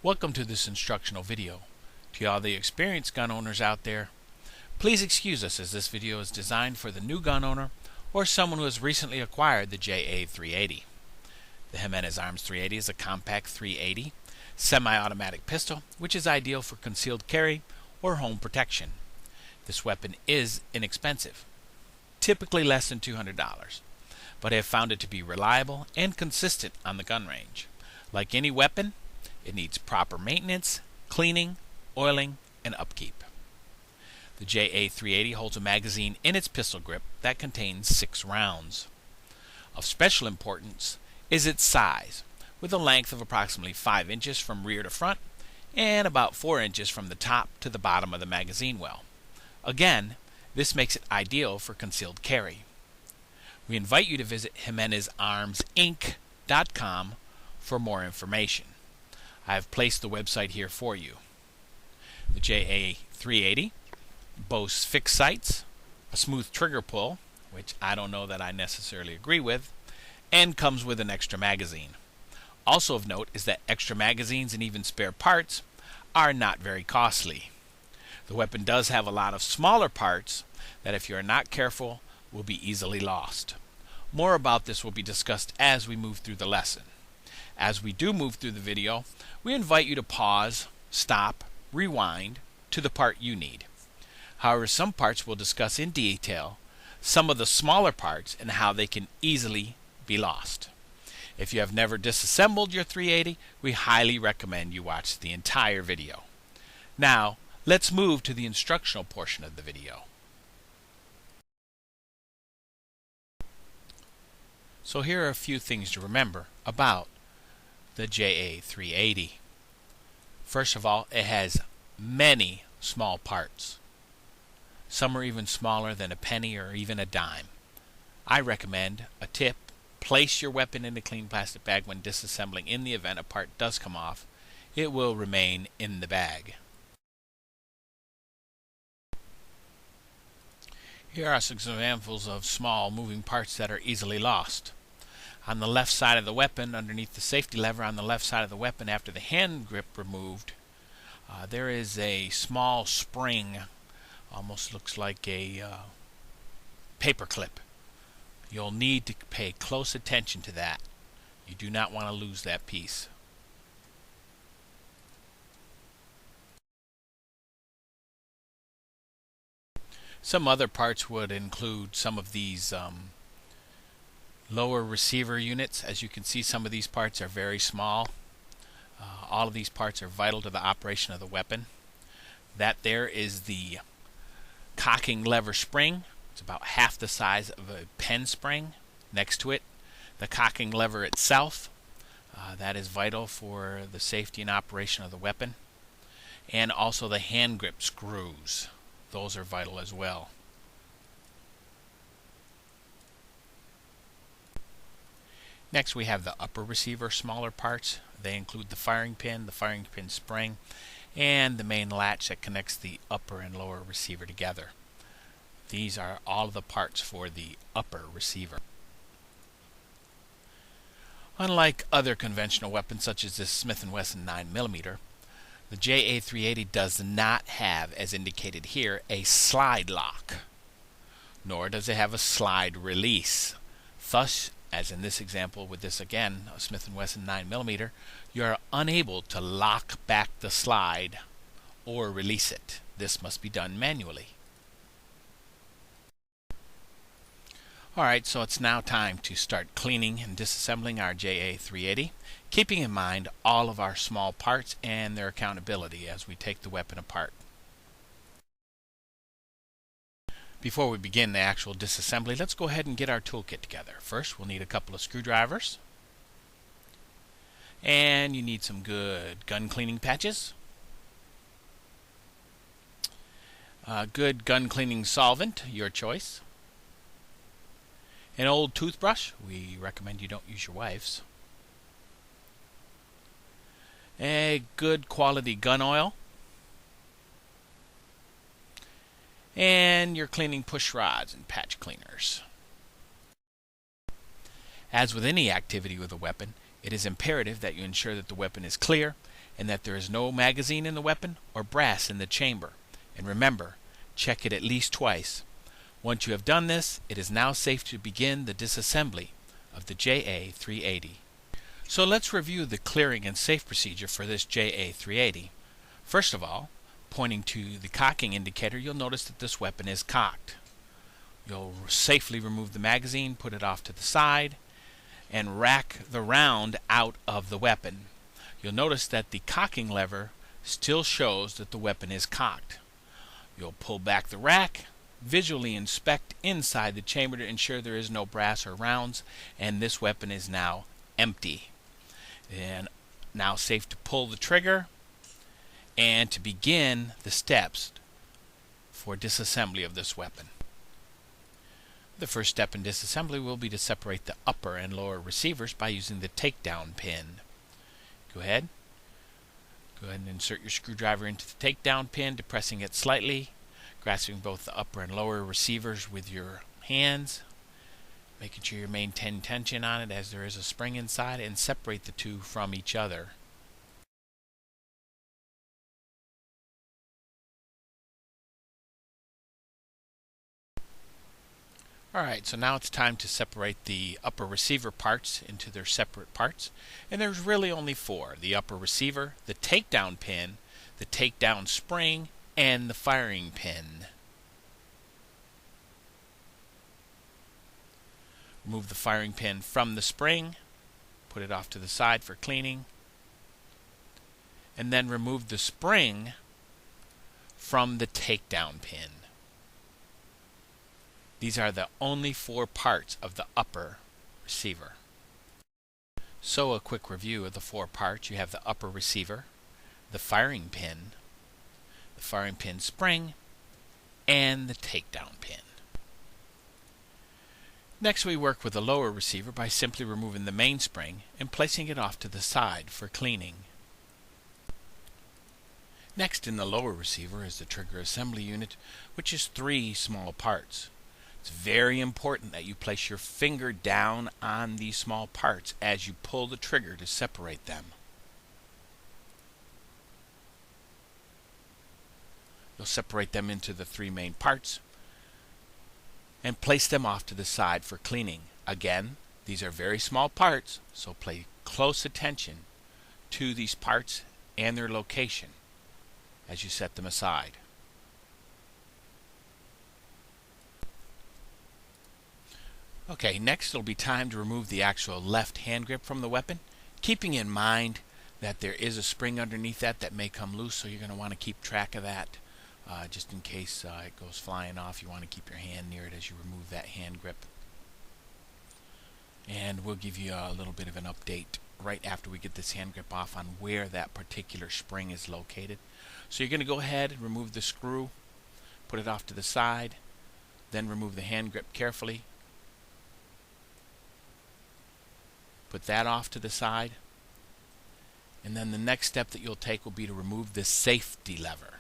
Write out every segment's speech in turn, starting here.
Welcome to this instructional video. To all the experienced gun owners out there, please excuse us as this video is designed for the new gun owner or someone who has recently acquired the JA380. The Jimenez Arms 380 is a compact .380 semi-automatic pistol which is ideal for concealed carry or home protection. This weapon is inexpensive, typically less than $200, but I have found it to be reliable and consistent on the gun range. Like any weapon, it needs proper maintenance, cleaning, oiling, and upkeep. The JA380 holds a magazine in its pistol grip that contains 6 rounds. Of special importance is its size, with a length of approximately 5 inches from rear to front and about 4 inches from the top to the bottom of the magazine well. Again, this makes it ideal for concealed carry. We invite you to visit JimenezArmsInc.com for more information. I have placed the website here for you. The JA380 boasts fixed sights, a smooth trigger pull, which I don't know that I necessarily agree with, and comes with an extra magazine. Also of note is that extra magazines and even spare parts are not very costly. The weapon does have a lot of smaller parts that, if you are not careful, will be easily lost. More about this will be discussed as we move through the lesson. As we do move through the video, we invite you to pause, stop, rewind to the part you need. However, some parts we'll discuss in detail, some of the smaller parts and how they can easily be lost. If you have never disassembled your 380, we highly recommend you watch the entire video. Now, let's move to the instructional portion of the video. So here are a few things to remember about the JA380. First of all, it has many small parts. Some are even smaller than a penny or even a dime. I recommend a tip: place your weapon in a clean plastic bag when disassembling. In the event a part does come off, it will remain in the bag. Here are some examples of small moving parts that are easily lost. On the left side of the weapon, underneath the safety lever on the left side of the weapon, after the hand grip removed, there is a small spring, almost looks like a paper clip. You'll need to pay close attention to that. You do not want to lose that piece. Some other parts would include some of these lower receiver units. As you can see, some of these parts are very small. All of these parts are vital to the operation of the weapon. That there is the cocking lever spring. It's about half the size of a pen spring. Next to it, the cocking lever itself. That is vital for the safety and operation of the weapon. And also the hand grip screws. Those are vital as well. Next, we have the upper receiver smaller parts. They include the firing pin spring, and the main latch that connects the upper and lower receiver together. These are all of the parts for the upper receiver. Unlike other conventional weapons such as this Smith & Wesson 9mm, the JA380 does not have, as indicated here, a slide lock, nor does it have a slide release. Thus, as in this example with this again, a Smith & Wesson 9mm, you are unable to lock back the slide or release it. This must be done manually. Alright, so it's now time to start cleaning and disassembling our JA380, keeping in mind all of our small parts and their accountability as we take the weapon apart. Before we begin the actual disassembly, let's go ahead and get our toolkit together. First, we'll need a couple of screwdrivers, and you need some good gun cleaning patches, good gun cleaning solvent, your choice, an old toothbrush. We recommend you don't use your wife's. A good quality gun oil, and your cleaning push rods and patch cleaners. As with any activity with a weapon, it is imperative that you ensure that the weapon is clear and that there is no magazine in the weapon or brass in the chamber. And remember, check it at least twice. Once you have done this, it is now safe to begin the disassembly of the JA380. So let's review the clearing and safe procedure for this JA380. First of all, pointing to the cocking indicator, you'll notice that this weapon is cocked. You'll safely remove the magazine, put it off to the side, and rack the round out of the weapon. You'll notice that the cocking lever still shows that the weapon is cocked. You'll pull back the rack, visually inspect inside the chamber to ensure there is no brass or rounds, and this weapon is now empty. And now safe to pull the trigger and to begin the steps for disassembly of this weapon. The first step in disassembly will be to separate the upper and lower receivers by using the takedown pin. Go ahead and insert your screwdriver into the takedown pin, depressing it slightly, grasping both the upper and lower receivers with your hands, making sure you maintain tension on it as there is a spring inside, and separate the two from each other. Alright, so now it's time to separate the upper receiver parts into their separate parts. And there's really only four: the upper receiver, the takedown pin, the takedown spring, and the firing pin. Remove the firing pin from the spring, put it off to the side for cleaning, and then remove the spring from the takedown pin. These are the only four parts of the upper receiver. So a quick review of the four parts. You have the upper receiver, the firing pin spring, and the takedown pin. Next, we work with the lower receiver by simply removing the mainspring and placing it off to the side for cleaning. Next in the lower receiver is the trigger assembly unit, which is three small parts. It's very important that you place your finger down on these small parts as you pull the trigger to separate them. You'll separate them into the three main parts and place them off to the side for cleaning. Again, these are very small parts, so pay close attention to these parts and their location as you set them aside. Okay, next it'll be time to remove the actual left hand grip from the weapon, keeping in mind that there is a spring underneath that may come loose, so you're going to want to keep track of that just in case it goes flying off. You want to keep your hand near it as you remove that hand grip. And we'll give you a little bit of an update right after we get this hand grip off on where that particular spring is located. So you're going to go ahead and remove the screw, put it off to the side, then remove the hand grip carefully. Put that off to the side, and then the next step that you'll take will be to remove this safety lever.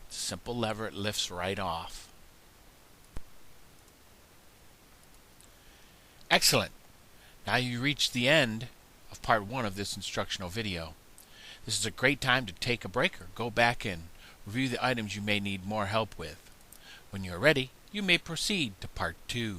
It's a simple lever, it lifts right off. Excellent. Now you reach the end of part 1 of this instructional video. This is a great time to take a break or go back and review the items you may need more help with. When you're ready, you may proceed to part 2.